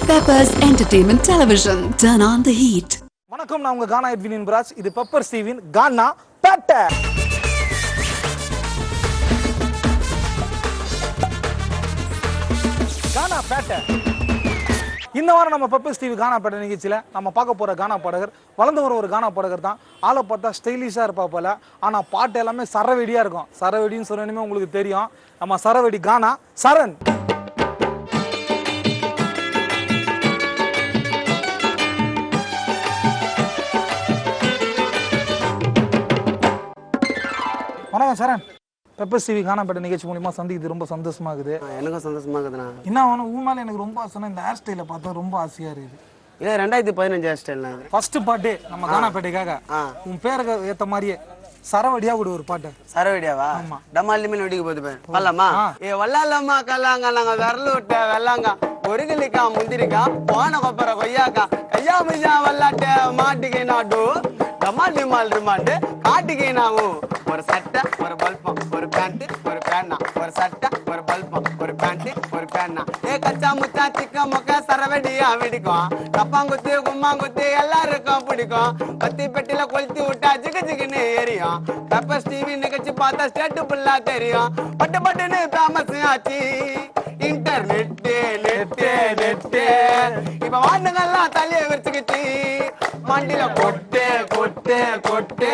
Peppers Entertainment Television. Turn on the heat. வணக்கம், நான் உங்க கானா எட்வின் பிராஜ். இது பெப்பர் ஸ்டீவின் கானா பேட்டை. கானா பேட்டை. இந்த வாரம் நம்ம பெப்பர் ஸ்டீவி கானா பேட்டை நிகழ்ச்சியில் நம்ம பார்க்க போற கானா பாடகர் வளர்ந்து வர ஒரு கானா பாடகர் தான். ஆளை பார்த்தா ஸ்டைலிஷாக இருப்பா போல, ஆனால் பாட்டு எல்லாமே சரவெடியாக இருக்கும். சரவெடின்னு சொன்னோன்னே உங்களுக்கு தெரியும், நம்ம சரவெடி கானா சரண். வணக்கம் சரண். பெப்பர் ஸ்டீவி கானா பேட்டை நிகழ்ச்சி மூலியமா சந்திக்கிறது ரொம்ப சந்தோஷமா இருக்குது. எனக்கும் சந்தோஷமா இருக்குதுண்ணா. என்ன வேணும், உன் மேலே எனக்கு ரொம்ப ஆசைனா இந்த ஹேர் ஸ்டைலை பார்த்தா ரொம்ப ஆசையா இருக்குது. இது 2015 ஹேர் ஸ்டைல்ண்ணா. ஃபர்ஸ்ட் பாட்டு நம்ம கானா பேட்டைக்காக உன் பேருக்கு ஏற்ற மாதிரியே சரவடியா விடு ஒரு பாட்டு. சரவடியாவா? ஆமா. டமாலிமே வெடிக்க போகுது பேர் பல்லம்மா. வல்லாலம்மா கல்லாங்க நாங்க விரல் விட்ட வெள்ளாங்க ஒரு கிளிக்கா முந்திரிக்கா போன கொப்பர கொய்யாக்கா கையா மிஜா வல்லாட்ட மாட்டுக்கு நாடு டமால் டிமால் ரிமாண்டு காட்டுக்கு நாவும் ஒரு சட்டை ஒரு பல்பம் ஒரு பேண்ட் ஒரு பேனா ஒரு சட்டை ஒரு பல்பம் ஒரு பேண்ட் ஒரு பேனா கச்சா முச்சா சிக்க மொக்க சரவடியா வெடிக்கும் கப்பாங்குத்து கும்மாங்குத்து எல்லாருக்கும் பிடிக்கும் பத்தி பெட்டில கொளுத்தி விட்டா ஜிகு ஜிகுன்னு எரியும். பெப்பர் ஸ்டீவி நிகழ்ச்சி பார்த்தா ஸ்டேட்டு ஃபுல்லா தெரியும். பட்டு பட்டுன்னு ஃபேமஸ் ஆச்சு இன்டர்நெட் நெட்டு நெட்டு இப்ப வாண்டுங்கெல்லாம் தலையை வச்சுக்கிச்சு மண்டில கொட்டு கொட்டு கொட்டு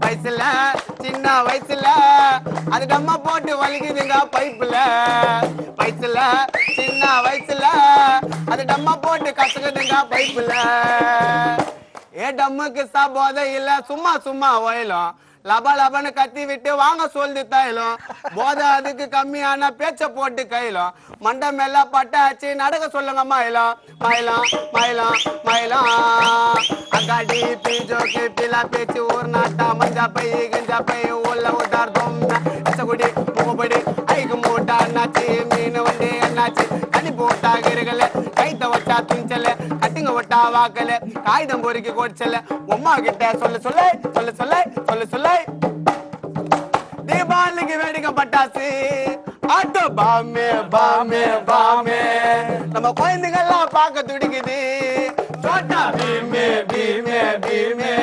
வயசுல சின்ன வயசுல அது டம்மா போட்டு வலிக்குதுங்க பைப்புல வயசுல சின்ன வயசுல அது டம்மா போட்டு கத்துக்குதுங்க பைப்புல டம்முக்கு போதை இல்ல சும்மா சும்மா வயலும் லபா லபன்னு கத்தி விட்டு வாங்க சொல்லி தையிலும் போதை அதுக்கு கம்மியான பேச்ச போட்டு கையிலும் மண்டை மேல பட்டாச்சு நடக்க சொல்லுங்க மயிலும் மயிலும் மயிலும் மயிலும் அக்காடி பீஜோக்கு பிலா பேச்சு ஊர் நாட்டா மஞ்சா பை கஞ்சா பை உள்ள உதார் தொம்படி மூப்படி ஐக்கு மூட்டா அண்ணாச்சி மீன் வண்டி அண்ணாச்சி தனி போட்டா கிருகல கைத்த வச்சா துணிச்சல கட்டிங்க விட்டா வாக்கல காகிதம் பொறுக்கி கோடிச்சல உமா கிட்ட சொல்ல சொல்ல சொல்ல சொல்ல சொல்ல சொல்ல தீபாவளிக்கு வேடிக்கை பட்டாசு ஆட்டோ பாமே பாமே பாமே நம்ம குழந்தைங்கெல்லாம் பார்க்க துடிக்குது சோட்டா பீமே பீமே பீமே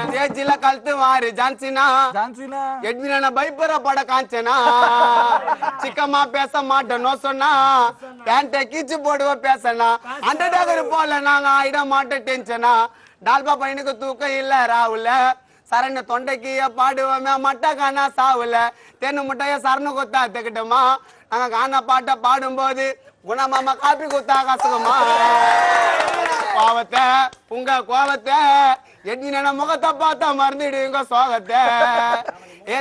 ஸ்டேஜில கழுத்து மாறி ஜான்சினா ஜான்சினா எட்வினா பைப்பர பட காஞ்சனா சிக்கமா பேச மாட்டேனோ சொன்னா பேண்ட கீச்சு போடுவ பேசனா அந்த டகர் போல நாங்க ஆயிட மாட்டோம் டென்ஷனா டால்பா பையனுக்கு தூக்கம் இல்ல ராவுல சரண தொண்டைக்கு பாடுவோமே மட்டை காணா சாவுல தென்னு முட்டைய சரண கொத்தா தெக்கிட்டோமா நாங்க காணா பாட்டை பாடும்போது குணமாமா காப்பி குத்தா கசகுமா கோவத்தை உங்க கோவத்தை எட்வின முகத்தை பார்த்தா மறந்துடுங்க சோகத்தை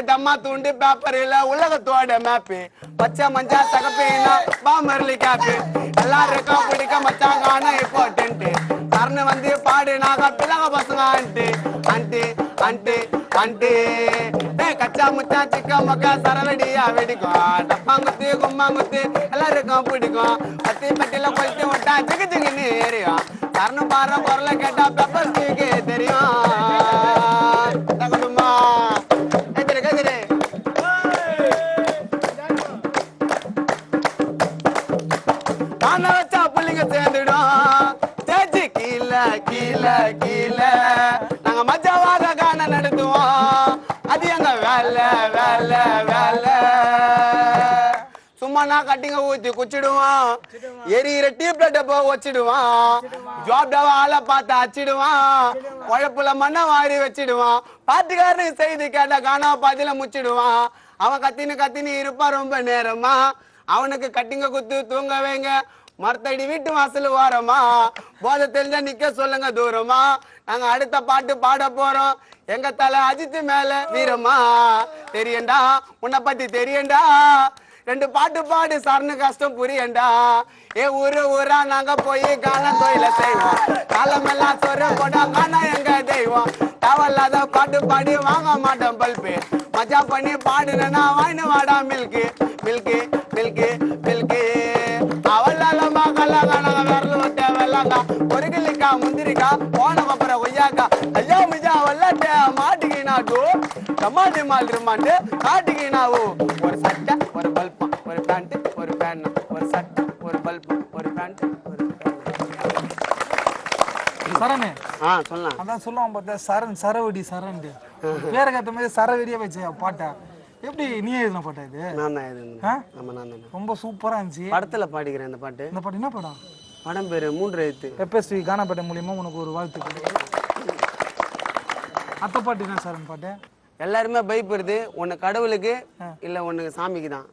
தம்மா தூண்டு பேப்பர் இல்ல உலகத்தோட மேப்பு பச்சை மஞ்சா தகப்பேனா பாமர்லி கேப்பு எல்லாருக்கும் பிடிக்க மச்சான் காண இம்பார்ட்டன்ட் சரண வந்து பாடு நாங்க பிள்ளைங்க பசங்க ஆண்டி ஆண்டி ஆண்டி ஆண்டி கச்சா முச்சா சிக்க மக்கா சரவடியா வெடிக்கும் டப்பாங்குத்து கும்மாங்குத்து எல்லாருக்கும் பிடிக்கும் பத்தி பட்டில கொளுத்தி விட்டா ஜிகு ஜிகுன்னு ஏறியும் சரணம் பாடுற குரலை கேட்டா பெப்பர் ஸ்டீவிக்கு தெரியும். தகடுமா கேக்குது கேக்குது காண வச்சா பிள்ளைங்க சேர்ந்துடும் சேச்சி கீழே கீழே கீழே நாங்க மஜாவாக காண நடத்துவோம் அது எங்க வேலை வேலை வேலை சும்மா நான் கட்டிங்க ஊத்தி குச்சிடுவான் எரியிற டீப்ல டப்பா வச்சிடுவான் ஜாப் டவா ஆளை பார்த்து அச்சிடுவான் உழப்புல மண்ணை வாரி வச்சிடுவான் பாட்டுக்காரனுக்கு செய்தி கேட்டா காணா பாத்தில முச்சிடுவான் அவன் கத்தின்னு இருப்பான் ரொம்ப நேரமா அவனுக்கு கட்டிங்க குத்து தூங்க வைங்க மரத்தடி வீட்டு வாசல் ஓரமா போதை தெரிஞ்சா நிக்க சொல்லுங்க தூரமா நாங்க அடுத்த பாட்டு பாட போறோம் எங்க தலை அஜித்து மேல வீரமா தெரியண்டா உன்னை பத்தி தெரியண்டா ரெண்டு பாட்டு பாடு சரணு கஷ்டம் புரியண்டா ஊரு ஊரா நாங்க போய் காண தொழில செய்வோம் காலமெல்லாம் சொர போடா காணா எங்க தெய்வம் தேவையில்லாத பாட்டு பாடி வாங்க மாட்டோம் பல்பு மஜா பண்ணி பாடுனா வாய்னு வாடா மில்கு மில்கு மில்கு மில்கு அவல்லாலமா கல்லாங்க நாங்க விரல் விட்ட வெள்ளாங்க ஒரு கிளிக்கா முந்திரிக்கா போன கொப்பர கொய்யாக்கா ஐயா மிஜா வல்லாட்ட மாட்டுக்கு நாட்டு டமாட்டி மால் ரிமாண்டு காட்டுக்கு நாவு ஒரு சட்டை ஒரு பல்பம் ஒரு பேண்ட் ஒரு பேனா ஒரு சட்டை ஒரு பல்பம் ஒரு பேண்ட் ஒரு சரணே சொல்லலாம். அதான் சொல்லுவான் பார்த்தா சரண் சரவடி சரண் பேருக்கு ஏற்ற மாதிரி சரவடியா வச்ச பாட்டா எப்படி நீ எழுதின பாட்டா இது? நான் தான் எழுதுனேன். ஆமா நான் தான். ரொம்ப சூப்பரா இருந்துச்சு. படத்துல பாடிக்கிறேன் இந்த பாட்டு. இந்த பாட்டு என்ன படம்? படம் பேரு 3 எழுத்து. FSV கானாப்பேட்டை மூலியமா உனக்கு ஒரு வாழ்த்து. அத்த பாட்டு என்ன சரண் பாட்டு? எல்லாருமே பயப்படுது ஒன்னு கடவுளுக்கு இல்ல ஒன்னு சாமிக்கு தான்.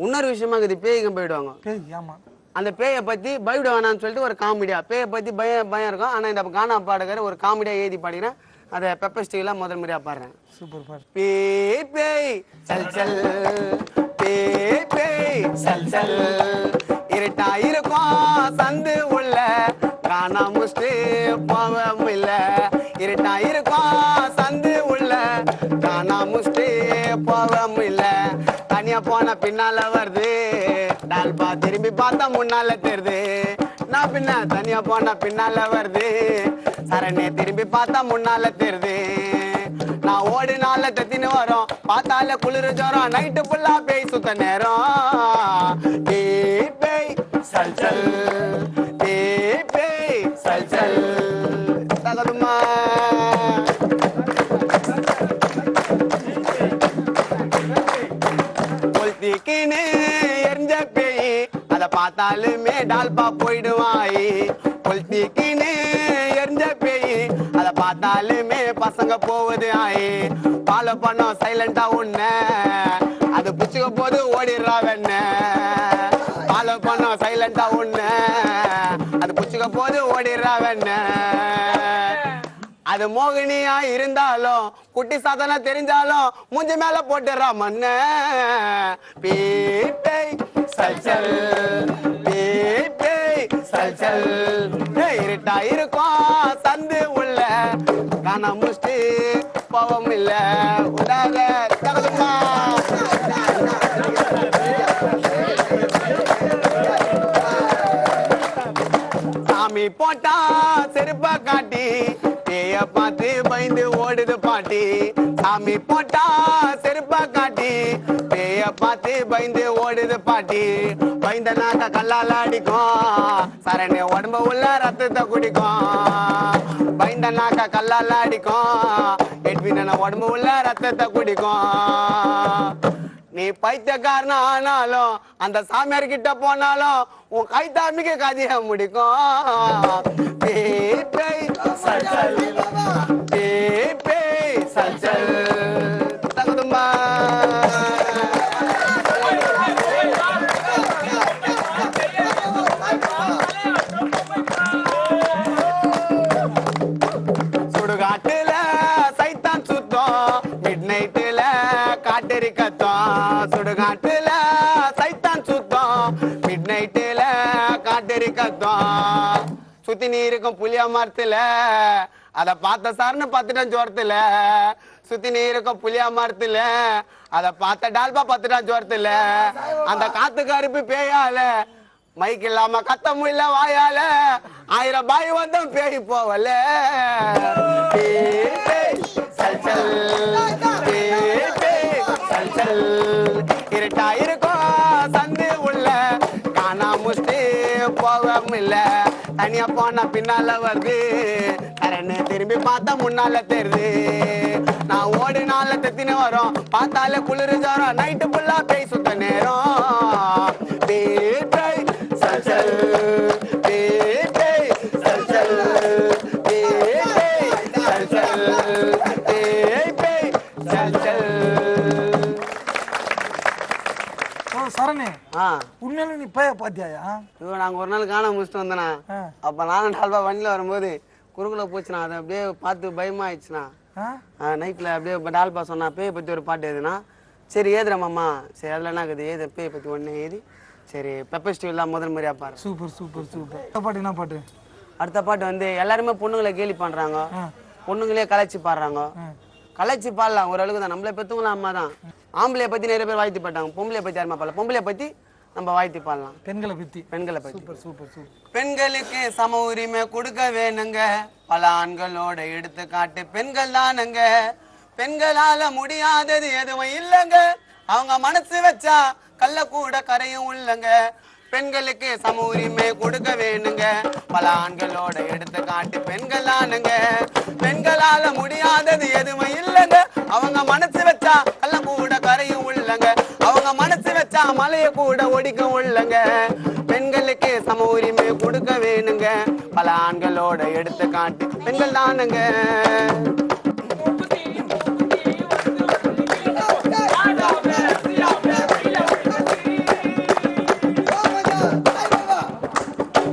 இன்னொரு விஷயமா இருக்குது, பேய்க்கு போயிடுவாங்க. பேய் ஆமா. அந்த பேயை பத்தி பயப்பட வேணாம்னு சொல்லிட்டு ஒரு காமெடியா பேயை பத்தி பயம் இருக்கும். ஆனா இந்த கானா பாடகர் ஒரு காமெடியா எழுதி பாடிக்கிறேன். அதை பெப்பர் ஸ்டீவ்ல முதல் முறையா பாடுறேன். சூப்பர் பாட்டு. பேய் பேய் சல் சல் பேய் பேய் சல் சல் இருட்டா இருக்கும் சந்து உள்ள காணா முஸ்டி பாவம் இல்ல இருட்டா இருக்கும் சந்து உள்ள காணா முஸ்டி பாவம் இல்ல தனியா போன பின்னால வருது டால்பா திரும்பி பார்த்தா முன்னால தெரியுது நான் பின்ன தனியா போன பின்னால வருது சரணே திரும்பி பார்த்தா முன்னால தெரியுது நான் ஓடி நாள தத்தின்னு வரோம் பார்த்தால குளிர் ஜோரம் நைட்டு ஃபுல்லா பேய் சுத்த நேரம் பேய் பேய் சல் சல் பேய் பேய் சல் சல் தகதுமா கொல்திக்கின்னு எரிஞ்ச பேய் அதை பார்த்தாலுமே டால்பா போயிடுவாய் கொல்திக்கின்னு எரிஞ்ச பேய் அதை பார்த்தாலுமே பசங்க போவது ஆயி ஃபாலோ பண்ணோம் சைலண்டா உன்ன அது புச்சுக்க போது ஓடிடுறா வெண்ண ஃபாலோ பண்ணோம் சைலண்டா உன்ன அது புச்சுக்க போது ஓடிடுறா வெண்ண அது மோகினியா இருந்தாலும் குட்டி சாதனை தெரிஞ்சாலும் மூஞ்சி மேல போட்டுறா மண்ண பேய் பேய் சல் சல் பேய் பேய் சல் சல் இருட்டா இருக்கும் சந்து உள்ள காணா முஸ்டி பாவம் இல்ல உடாக தகதுமா சாமி போட்டா செருப்பா காட்டி பேய பார்த்து பயந்து ஓடுது பாட்டி சாமி போட்டா செருப்பா காட்டி பேய பார்த்து பயந்து ஓடுது பாட்டி பயந்த நாக்க கல்லால அடிக்கும் சரணே உடம்பு உள்ள ரத்தத்தை குடிக்கும் பயந்த நாக்க கல்லால அடிக்கும் எட்வின உடம்பு உள்ள ரத்தத்தை குடிக்கும் நீ பைத்தியக்காரனா ஆனாலும் அந்த சாமியார் கிட்ட போனாலும் உன் கைத்தாமிக்கு கதைய முடிக்கும் பேய் பேய் சல் சல் பேய் பேய் சல் சல் தகுதுமா சுடுகாட்டுல சைத்தான் சுத்தம் மிட் நைட்டுல காட்டெரி கத்தம் சுடுகாட்டுல சைத்தான் சுத்தம் மிட் நைட்டுல காட்டெரி கத்தம் சுத்தி நீ இருக்கும் புளியா மரத்துல அத பார்த்த சார்னு பார்த்துட்டான் ஜோரத்துல சுத்தி நீ இருக்கும் புளியா மரத்துல அத பார்த்த டால்பா பார்த்துட்டான் ஜோரத்துல அந்த காத்து கருப்பு பேயால மைக் இல்லாம கத்த முடியல வாயால 1000 பாய் வந்தும் பேய் போவல பேய் பேய் சல் சல் பேய் பேய் சல் சல் இருட்டா இருக்கும் சந்து உள்ள காணா முஸ்டி போகம் இல்ல தனியா போனா பின்னால வருது கரன்னு திரும்பி பார்த்தா முன்னால தெரியுது நான் ஓடி நாள தத்தின்னு வரோம் பார்த்தாலே குளிர் ஜோரம் நைட்டு ஃபுல்லா பேய் சுத்த நேரம் பேய் பேய் சல் சல் பேய் பேய் சல் சல் பேய் பேய் சல் சல் பேய் பேய் சல் சல் சரணே உண்மையில நீ பேய பாத்தியாயா? நாங்க ஒரு நாள் காண முடிச்சுட்டு வந்தேனா அப்ப நானும் டால்பா வண்டியில வரும்போது குறுக்குல போச்சுனா அதை அப்படியே பார்த்து பயமா ஆயிடுச்சுனா நைட்ல அப்படியே டால்பா சொன்னா பேயை பத்தி ஒரு பாட்டு எழுதுனா சரி ஏதுறமாம்மா சரி அதுல என்ன இருக்குது ஏது பேயை பத்தி ஒண்ணு எழுதி சரி பெப்பர் ஸ்டீவ்லாம் முதல் முறையா பாரு. Super super super. பாட்டு என்ன பாட்டு? அடுத்த பாட்டு வந்து எல்லாருமே பொண்ணுங்களை கேலி பண்றாங்க பொண்ணுங்களே கலைச்சி பாடுறாங்க கலைச்சி பாடலாம் ஓரளவுக்கு தான் நம்மளை பெற்றவங்களும் அம்மா தான் ஆம்பளைய பத்தி நிறைய பேர் வாழ்த்தி பாட்டாங்க பொம்பளைய பத்தி யாருமா பாடலாம் பொம்பளைய பத்தி நம்ம வாழ்த்தி பாடலாம் பெண்களை பத்தி சூப்பர் சூப்பர் சூப்பர். பெண்களுக்கு சம உரிமை கொடுக்க வேணுங்க பல ஆண்களோட எடுத்துக்காட்டு பெண்கள் தானுங்க பெண்களால முடியாதது எதுவும் இல்லைங்க அவங்க மனசு வச்சா கள்ள கூட கரையும் உள்ளங்க பெண்களுக்கு சம உரிமை கொடுக்க வேணுங்க பல ஆண்களோட எடுத்து காட்டு பெண்கள் தானுங்க பெண்களால முடியாதது எதுவுமே இல்லைங்க அவங்க மனசு வச்சா கல்ல கூட கரையும் உள்ளங்க அவங்க மனசு வச்சா மலைய கூட ஒடிக்கும் உள்ளங்க பெண்களுக்கு சம உரிமை கொடுக்க வேணுங்க பல ஆண்களோட எடுத்து காட்டு பெண்கள் தானுங்க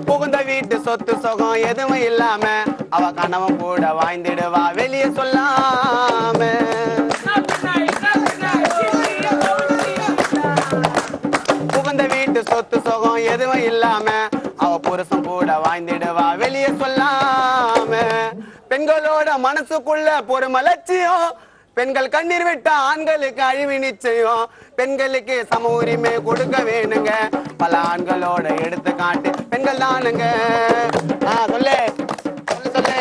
புகுந்த வீட்டு சொத்து சுகம் எதுவும் இல்லாம அவ கணவன் கூட வாழ்ந்திடுவா வெளியே சொல்லாம புகுந்த வீட்டு சொத்து சுகம் எதுவும் இல்லாம அவ புருஷன் கூட வாழ்ந்திடுவா வெளியே சொல்லாம பெண்களோட மனசுக்குள்ள பொறுமை லட்சியம் பெண்கள் கண்ணீர் விட்ட ஆண்களுக்கு அழிவு நிச்சயம் பெண்களுக்கு சம உரிமை கொடுக்க வேணுங்க பல ஆண்களோட எடுத்து காட்டு பெண்கள் தானுங்க சொல்லு சொல்லு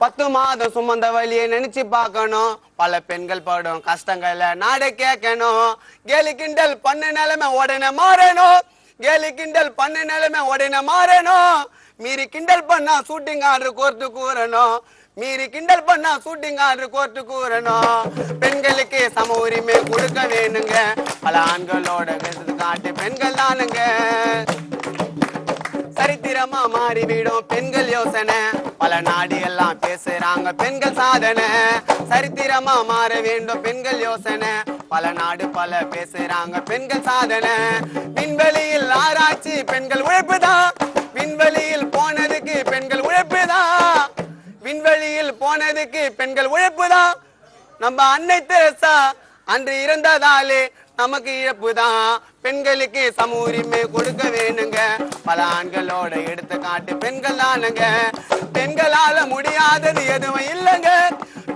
பத்து மாதம் சுமந்த வழியை நினைச்சு பார்க்கணும் பல பெண்கள் படும் கஷ்டங்களை நாட கேட்கணும் கேலி கிண்டல் பண்ண நிலைமை உடனே மாறணும் கேலி கிண்டல் பண்ண நிலைமை உடனே மாறணும் மீறி கிண்டல் பண்ணா ஷூட்டிங் ஆர்டர் கோர்ட்டு கூறணும் மீறி கிண்டல் பண்ணா ஷூட்டிங் ஆர்டர் கோர்ட்டு கூறணும் பெண்களுக்கு சம உரிமை கொடுக்க வேணுங்க பல ஆண்களோட பேசுறது காட்டு பெண்கள் தானுங்க சரித்திரமா மாறிவிடும் பெண்கள் யோசனை பல நாடு எல்லாம் பேசுறாங்க பெண்கள் சாதனை சரித்திரமா மாற வேண்டும் பெண்கள் யோசனை பல நாடு பல பேசுறாங்க பெண்கள் சாதனை விண்வெளியில் ஆராய்ச்சி பெண்கள் உழைப்புதான் விண்வெளியில் போனதுக்கு பெண்கள் உழைப்புதான் விண்வெளியில் போனதுக்கு பெண்கள் உழைப்புதான் நம்ம அன்னை தெரசா அன்று இறந்ததாலே நமக்கு இழப்புதான் பெண்களுக்கு சம உரிமை கொடுக்க வேணுங்க பல ஆண்களோட எடுத்து காட்டு பெண்கள் தானுங்க பெண்களால முடியாதது எதுவும் இல்லைங்க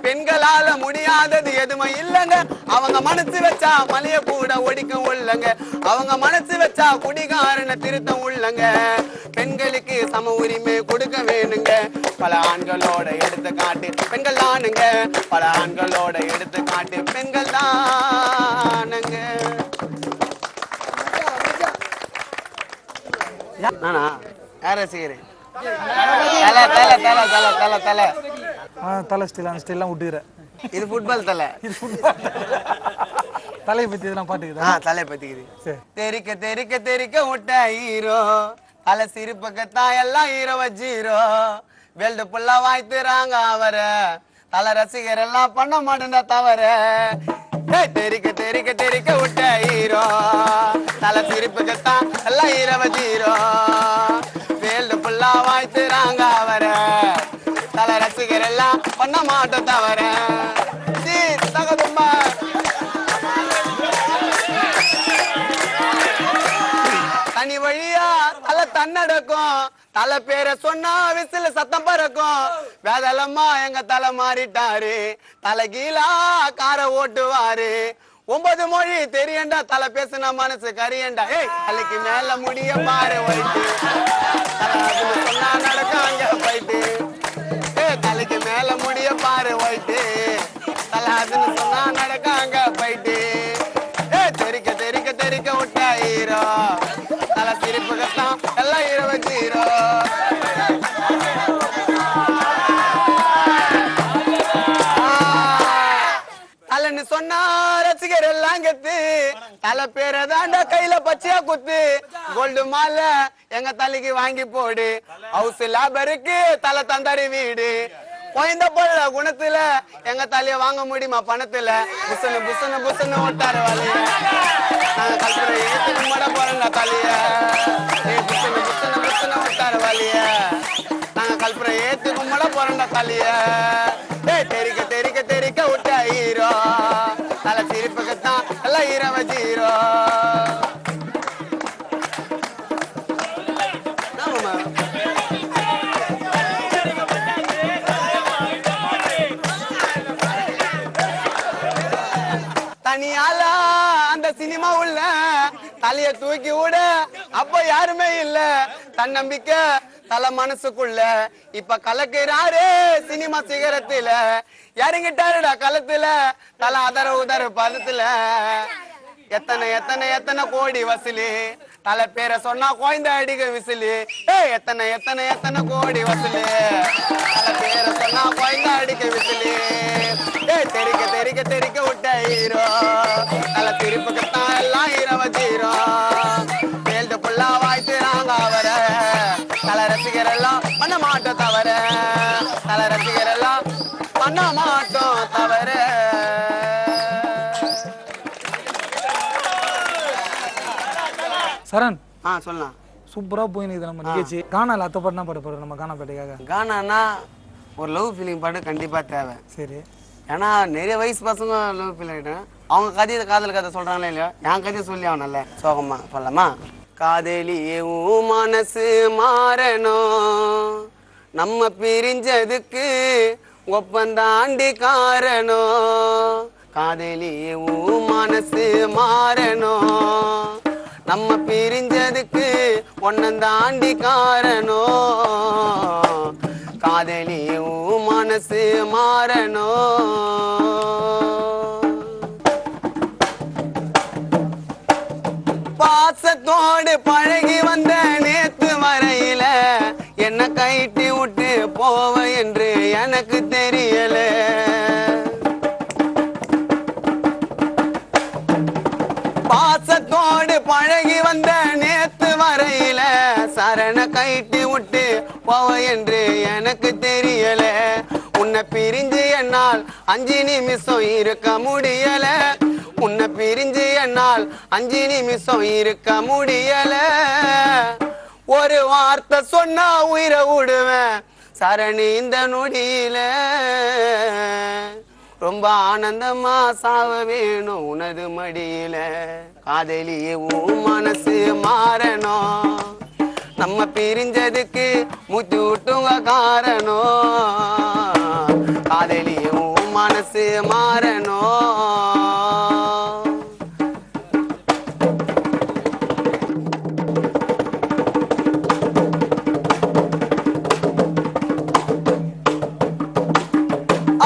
பெண்களால முடியாதது எதுவும் இல்லைங்க அவங்க மனசு வச்சா மலைய கூட ஒடிக்கும் உள்ளங்க அவங்க மனசு வச்சா குடிகாரனை திருத்தம் உள்ளங்க பெண்களுக்கு சம உரிமை கொடுக்க வேணுங்க பல ஆண்களோட எடுத்து காட்டு பெண்கள் தானுங்க பல ஆண்களோட எடுத்து காட்டு பெண்கள் தானுங்க நானா யார ரசிக்கிறேன் தலை தலை தலை தலை தலை தலை தலை ஸ்டைல் அந்த ஸ்டைல்லாம் விட்டுக்கிற இது ஃபுட்பால் தலை இது ஃபுட்பால் தலையை பத்தி இதெல்லாம் பாட்டுக்குதா தலையை பத்திக்குது தெரிக்க தெரிக்க தெரிக்க விட்ட ஹீரோ தலை சிரிப்புக்கத்தான் எல்லாம் ஹீரோ வஜீரோ வேல்டு புல்லா வாய்த்துறாங்க அவர தலை ரசிகர் எல்லாம் பண்ண மாட்டேன்டா தவற தெரிக்க தெரிக்க தெரிக்க விட்ட ஹீரோ தலை சிரிப்புக்கத்தான் எல்லாம் ஹீரோ வஜீரோ வேல்டு புல்லா வாய்த்துறாங்க அவர தலை ரசிகர் எல்லாம் பண்ண மாட்டோம் தவற தகதுமா தனி வழியா தலை தன்னடக்கும் தலை பேரை சொன்னா விசில சத்தம் பறக்கும் வேதலம்மா எங்க தலை மாறிட்டாரு தலை கீழா கார ஓட்டுவாரு 9 மொழி தெரியண்டா தலை பேசுன மனசு கரியண்டா ஏய் தலைக்கு மேல முடிய பாரு வைத்து சொன்னா நடக்காங்க போயிட்டு தலைக்கு மேல முடிய பாரு வைத்து தலை அதுன்னு சொன்னா நடக்காங்க போயிட்டு தெரிக்க தெரிக்க தெரிக்க விட்ட ஹீரோ தலை சிரிப்புக்கத்தான் எல்லாம் ஹீரோ வச்சீரோ தலைன்னு சொன்னா ரசிகர் எல்லாம் கெத்து தலை பேரை தாண்டா கையில பச்சையா குத்து கோல்டு மாலை எங்க தலைக்கு வாங்கி போடு ஹவுஸ் லேபருக்கு தலை தந்தாரி வீடு குழந்த போல குணத்துல எங்க தலைய வாங்க முடியுமா பணத்துல புசனு புசனு புசனு ஓட்டாரு வலைய நாங்க கல்பனை ஏத்து மட போறோங்க தலைய புசனு புசனு புசனு ஓட்டாரு வலைய நாங்க கல்பனை ஏத்து கும்மட போறோங்க தலைய தெரிக்க தெரிக்க தெரிக்க விட்ட ஹீரோ தலை சிரிப்புக்குத்தான் எல்லாம் ஹீரோ வச்சீரோ தனியால அந்த சினிமா உள்ள தலைய தூக்கி விட அப்ப யாருமே இல்ல தன்னம்பிக்கை தல மனசுக்குள்ள இப்ப கலக்கிறாரு சினிமா சிகரத்துல இறங்கிட்டாருடா களத்துல தல அதர உதர பதத்துல எத்தனை எத்தனை எத்தனை கோடி வசூலி தல பேரை சொன்னா கோயந்த அடிக்க விசிலி எத்தனை எத்தனை எத்தனை கோடி வசூலி தல பேரை சொன்னா கோயந்த அடிக்க விசிலி தெரிக்க தெரிக்க தெரிக்க விட்ட ஹீரோ தல திருப்புக்குத்தான் எல்லாம் ஹீரோ வச்சீரோ மேல்து புல்லா வாய்த்துறாங்க அவர தல ரசிகர் எல்லாம் பண்ண மாட்டோம் தவற தல ரசிகர் எல்லாம் பண்ண மாட்டோம் தவற சரண் சொல்லலாம் சூப்பரா போயினுக்குது நம்ம நிகழ்ச்சி. கானால அத்த பாட்டு என்ன பாட போறோம் நம்ம கானாப்பேட்டைக்காக? கானானா ஒரு லவ் ஃபீலிங் பாட்டு கண்டிப்பா தேவை. சரி, ஏன்னா நிறைய வயசு பசங்க லவ் ஃபீல் ஆகிட்டேன். அவங்க கதையை காதல் கதை சொல்றாங்களே இல்லையோ, என் கதையை சொல்லி அவன் நல்ல சோகமா சொல்லலாமா? காதலியே மனசு மாறணும், நம்ம பிரிஞ்சதுக்கு ஒப்பந்தாண்டி காரணம். காதலியே மனசு மாறணும், நம்ம பிரிஞ்சதுக்கு ஒன்னந்தாண்டி காரணம். காதலியும் மனசு மாறணும். பாசத்தோடு பழகி வந்த நேத்து வரையில என்ன கைட்டி விட்டு போவ என்று எனக்கு தெரியல. பாசத்தோடு பழகி வந்த நேத்து வரையில சரண கைட்டி விட்டு போவ என்று எனக்கு தெரியல. உன்னை பிரிஞ்சு என்னால் 5 நிமிஷம் இருக்க முடியல. உன்னை பிரிஞ்சு என்னால் 5 நிமிஷம் இருக்க முடியல. ஒரு வார்த்தை சொன்னா உயிரை விடுவேன் சரணி இந்த நொடியில. ரொம்ப ஆனந்தமா சாவ வேணும் உனது மடியில. காதலியே மனசு மாறணும், நம்ம பிரிஞ்சதுக்கு மூச்சு விட்டுங்க காரணம். காதலியே மனசு மாறணும்.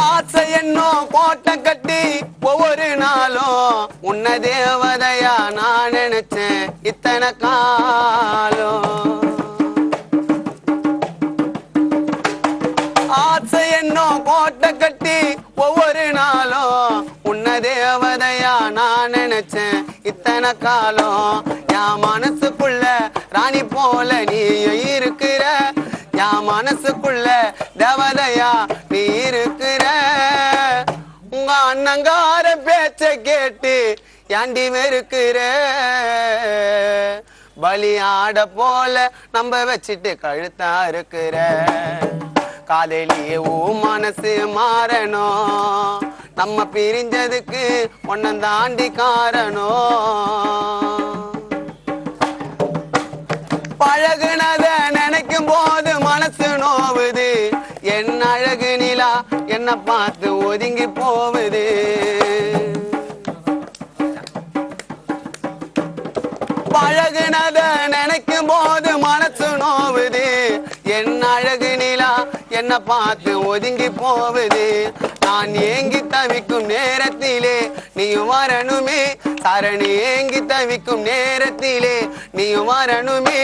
ஆசை என்னும் கோட்டை கட்டி ஒவ்வொரு நாளும் உன்ன தேவதையா நான் நினைச்சேன் இத்தனை காலம். ஆசை என்னும் கோட்டை கட்டி ஒவ்வொரு நாளும் உன்ன தேவதையா நான் நினைச்சேன் இத்தனை காலம். என் மனசுக்குள்ள ராணி போல நீ இருக்கிற, என் மனசுக்குள்ள தேவதையா நீ இருக்கிற. உங்க அண்ணங்கார பேச்ச கேட்டு ஏண்டி வெறுக்கிற. பலியாட போல நம்ப வச்சிட்டு கழுத்தா இருக்கிற. காதலியே மனசு மாறணும், நம்ம பிரிஞ்சதுக்கு ஒன்னந்தாண்டி காரணம். பழகுனத நினைக்கும் போது மனசு நோவுது. என் அழகு நிலா என்ன பார்த்து ஒதுங்கி போகுது. பழகுனத நினைக்கும் போது மனசு நோவுது. என் அழகு நிலா என்ன பார்த்து ஒதுங்கி போகுது. நான் ஏங்கி தவிக்கும் நேரத்திலே நீ வரணுமே சரணி. ஏங்கி தவிக்கும் நேரத்திலே நீ வரணுமே.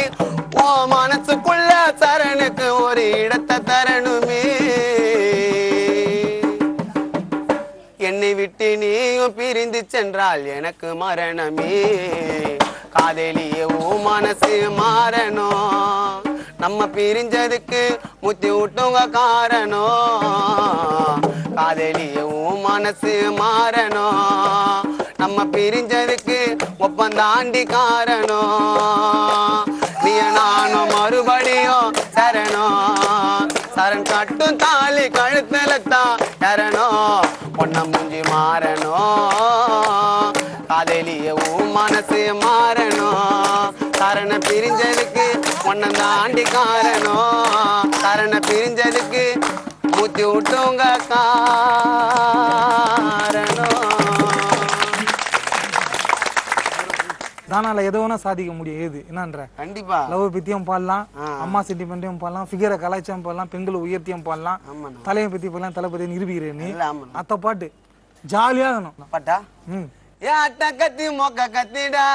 ஓ மனசுக்குள்ள சரணுக்கு ஒரு இடத்தை தரணுமே. என்னை விட்டு நீயும் பிரிந்து சென்றால் எனக்கு மரணமே. காதலியே மனசு மாறணும், நம்ம பிரிஞ்சதுக்கு முத்தி விட்டுங்க காரணம். காதலியே மனசு மாறணும், நம்ம பிரிஞ்சதுக்கு ஒப்பந்தாண்டி காரணம். நீ நானும் மறுபடியும் சரணம். சரண் கட்டும் தாலி கழுத்துல தான் தரணும். பொண்ண மூஞ்சி மாறணும், காதலியே மனசு மாறணும். சரண பிரிஞ்சதுக்கு ஒன்னந்தாண்டி காரணம். சரண பிரிஞ்சதுக்கு மூத்தி விட்டுங்க காரணம். கானால எதை வேணா சாதிக்க முடியும். ஏது என்னன்ற கண்டிப்பா லவ் பத்தியும் பாடலாம், அம்மா சென்டிமெண்ட்டையும் பாடலாம், ஃபிகரை கலாச்சாரம் பாடலாம், பெண்களை உயர்த்தியும் பாடலாம், தலையை பத்தி பாடலாம், தளபதி நிரூபிக்கிறேன் நீ அத்த பாட்டு ஜாலியா இருக்கணும் பாட்டா. ஏ அட்ட கத்தி மொக்க கத்திடா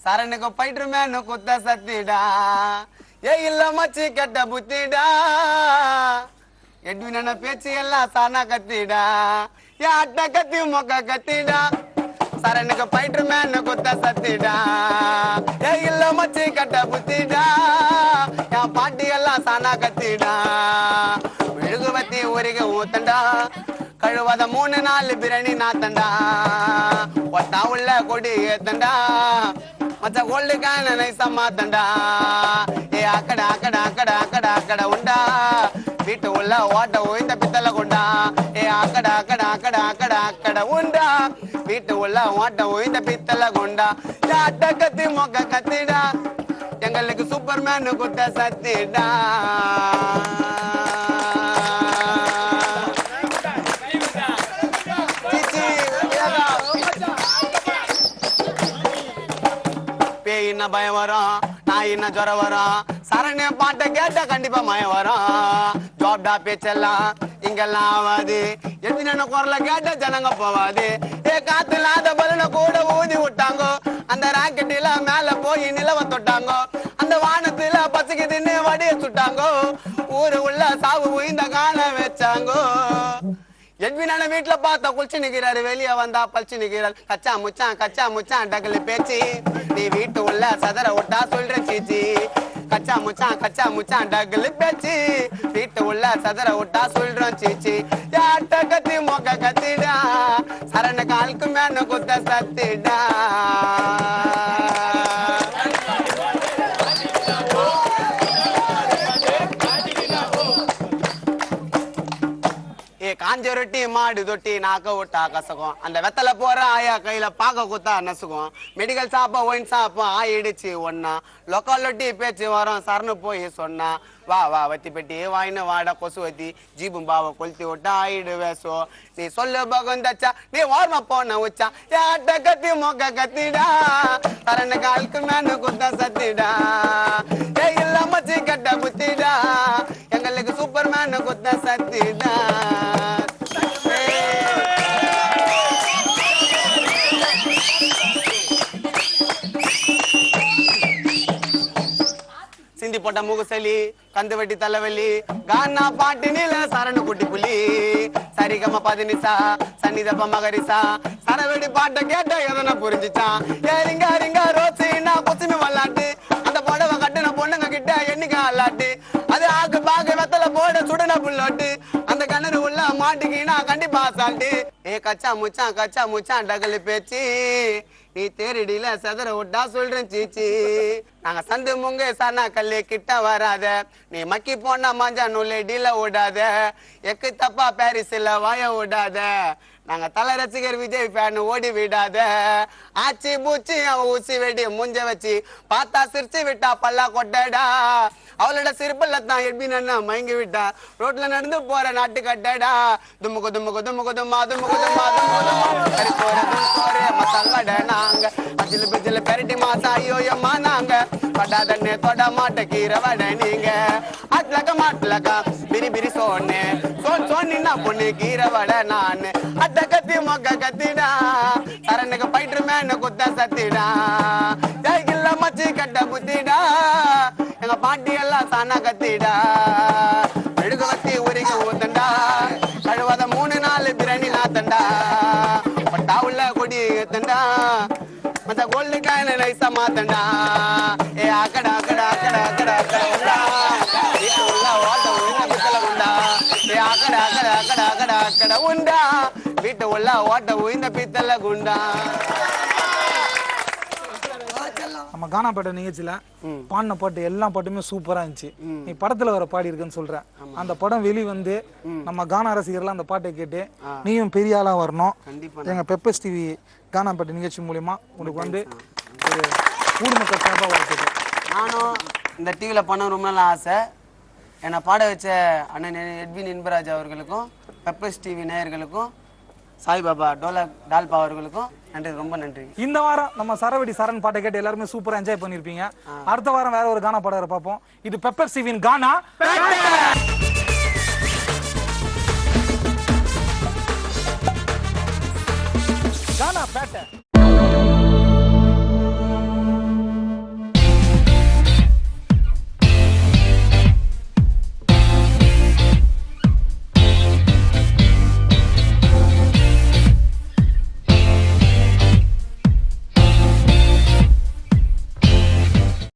சரணுக்கு பயிற்று மேனு குத்த சத்திடா ஏ இல்ல மச்சி கெட்ட புத்திடா எட்வின பேச்சு எல்லாம் சானா கத்திடா ஏ அட்ட கத்தி மொக்க கத்திடா சரணுக்கு பயிற்று மேனு குத்த சத்திடா ஏ இல்ல மச்சி கெட்ட புத்திடா என் பாட்டி எல்லாம் சானா கத்திடா மெழுகுவத்தி ஊருக்கு ஊத்தண்டா கழுவாத 3-4 பிரணி நாத்தண்டா ஒட்டா உள்ள கொடி ஏத்தண்டா மச்ச கோல்டுக்கான நைசா மாத்தண்டா ஏ அக்கட அக்கட அக்கட அக்கட அக்கட உண்டா வீட்டு உள்ள ஓட்ட ஓய்ந்த பித்தளை கொண்டா ஏ அக்கட அக்கட அக்கட அக்கட அக்கட உண்டா வீட்டு உள்ள ஓட்ட ஓய்ந்த பித்தளை கொண்டா அட்ட கத்தி மொக்க கத்திடா எங்களுக்கு சூப்பர்மேனு குத்த சத்திடா பேயின்ன பயம் வரும் நான் என்ன ஜுரம் வரும் சரணே பாட்டை கேட்ட கண்டிப்பா மயம் வரும் ஜாப்டா பேச்செல்லாம் இங்கெல்லாம் ஆவாது எத்தனை குரல கேட்ட ஜனங்க போவாது ஏ காத்து இல்லாத பலனை கூட ஊதி விட்டாங்கோ அந்த ராக்கெட்டில மேல போய் நிலவ தொட்டாங்கோ அந்த வானத்துல பச்சைக்கு தின்னு வடிய சுட்டாங்கோ ஊரு உள்ள சாவு உயிந்த காண வச்சாங்கோ எட்வினான வீட்டுல பார்த்தா குளிச்சு நிக்கிறாரு வெளியே வந்தா பழிச்சு நிக்கிறாரு கச்சா முச்சான் டகலு பேச்சு நீ வீட்டு உள்ள சதற விட்டா சொல்ற சீச்சி கச்சா முச்சான் டகலு பேச்சு வீட்டு உள்ள சதற விட்டா சொல்றோம் சீச்சி யாட்ட கத்தி மொக்க கத்திடா சரண காலுக்கு மேன குத்த சத்திடா காஞ்ச ரொட்டி மாடு தொட்டி நாக்க விட்டா கசகம் அந்த வெத்தல போற ஆயா கையில பாக்க குத்தா நசுக்கும் மெடிக்கல் சாப்பா ஒயின் சாப்பா ஆயிடுச்சு ஒன்னா லொக்கால் லொட்டி பேச்சு வரும் சரணு போய் சொன்னா வா வா வத்தி பெட்டி வாயின்னு வாட கொசு வத்தி ஜீபும் பாவ கொளுத்தி விட்டா ஆயிடு வேசோ நீ சொல்லு பகந்தச்சா நீ ஓர்ம போன உச்சா யாட்ட கத்தி மொக்க கத்திடா சரண காலுக்கு மேனு குத்த சத்திடா ஏ இல்ல மச்சி கட்ட புத்திடா எங்களுக்கு சூப்பர்மேனு குத்த சத்திடா சிந்தி போட்ட முகசலி கந்து வெட்டி தலைவலி கானா பாட்டு நீல சரணு குட்டி புலி சரிகம பதினிசா சன்னிதப்ப மகரிசா சரவெடி பாட்ட கேட்ட எதனா புரிஞ்சுச்சா ஏரிங்க ரிங்க ரோசினா கொச்சுமி வல்லாட்டு அந்த புடவை கட்டுன பொண்ணுங்க கிட்ட என்னைக்கு அல்லாட்டு அது ஆக்கு பாக்கு வெத்தல போட சுடன புல்லோட்டு அந்த கிணறு உள்ள மாட்டிக்கினா கண்டிப்பா சால்ட்டு ஏ கச்சா முச்சான் டகலு பேச்சு நீ தேரடியில சதற விட்டா சொல்றேன் சீச்சி நாங்க சந்து முங்க சனா கல்லு கிட்ட வராத நீ மக்கி போனா மஞ்சா நூல் டீல விடாத எக்கு தப்பா பாரிஸ்ல வாய விடாத நாங்க தலை ரசிகர் விஜய் ஃபேன் ஓடி விடாத ஆச்சி பூச்சி அவன் ஊசி வெடி முஞ்ச வச்சு பார்த்தா சிரிச்சு விட்டா பல்லா கொட்டடா அவளோட சிரிப்பல்ல தான் எட்வினா மயங்கி விட்டா ரோட்ல நடந்து போற நாட்டு கட்டடா தும்முக்கு தும்முக்கு தும்முக்கு தும்மா தும்முக்கு தும்மா கறி போற மசால் வடை நாங்க அஜில் பிஜில் பெரட்டி மாசா ஐயோ எம்மா நாங்க படாதண்ணே தொட மாட்ட கீரை வடை நீங்க அட்லக்கா பிரி பிரி சோன்னு சோன்னா பொண்ணு கீரை வடை நானு அட்ட கத்தி மொக்க கத்திடா சரணுக்கு பயிற்று மேனு குத்த சத்திடா ஜெய்கில்ல மச்சி கட்ட புத்திடா எங்க பாட்டி எல்லாம் சானா கத்திடா மெழுகுவத்தி ஊருக்கு ஊத்தண்டா கழுவாத 3-4 பிரணி நாத்தண்டா பட்டா உள்ள கொடி ஏத்தண்டா மத்த கோல்டுக்கான நைசா மாத்தண்டா ஏ அக்கட அக்கட அக்கட அக்கட அக்கட உண்டா வீட்டு உள்ள ஓட்ட உள்ள பித்தளை உண்டா ஏ அக்கட அக்கட அக்கட அக்கட அக்கட உண்டா வீட்டு உள்ள ஓட்ட உயிந்த பித்தளை குண்டா நம்ம கானா பாட்டு நிகழ்ச்சியில பாடின பாட்டு எல்லா பாட்டுமே சூப்பரா இருந்துச்சு. நீ படத்துல வர பாடி இருக்குன்னு சொல்ற அந்த படம் வெளி வந்து நம்ம கானா ரசிகர்லாம் அந்த பாட்டை கேட்டு நீயும் பெரிய ஆளா வரணும். எங்க பெப்பர்ஸ் டிவி கானா பாட்டு நிகழ்ச்சி மூலியமா உனக்கு வந்து ஒரு ஊர் மக்கள் சார்பா வாழ்த்துக்கள். நானும் இந்த டிவியில பண்ண ரொம்ப நாள் ஆசை. என்னை பாட வச்ச அண்ணன் எட்வின் இன்பராஜ் அவர்களுக்கும் பெப்பர்ஸ் டிவி நேயர்களுக்கும் சாய்பாபா டால்பா அவர்களுக்கும் நன்றி, ரொம்ப நன்றி. இந்த வாரம் நம்ம சரவெடி சரண் பாட்டை கேட்டு எல்லாருமே சூப்பரா என்ஜாய் பண்ணிருப்பீங்க. அடுத்த வாரம் வேற ஒரு கானா பாடகரை பார்ப்போம். இது பெப்பர் ஸ்டீவின் கானா பேட்டை.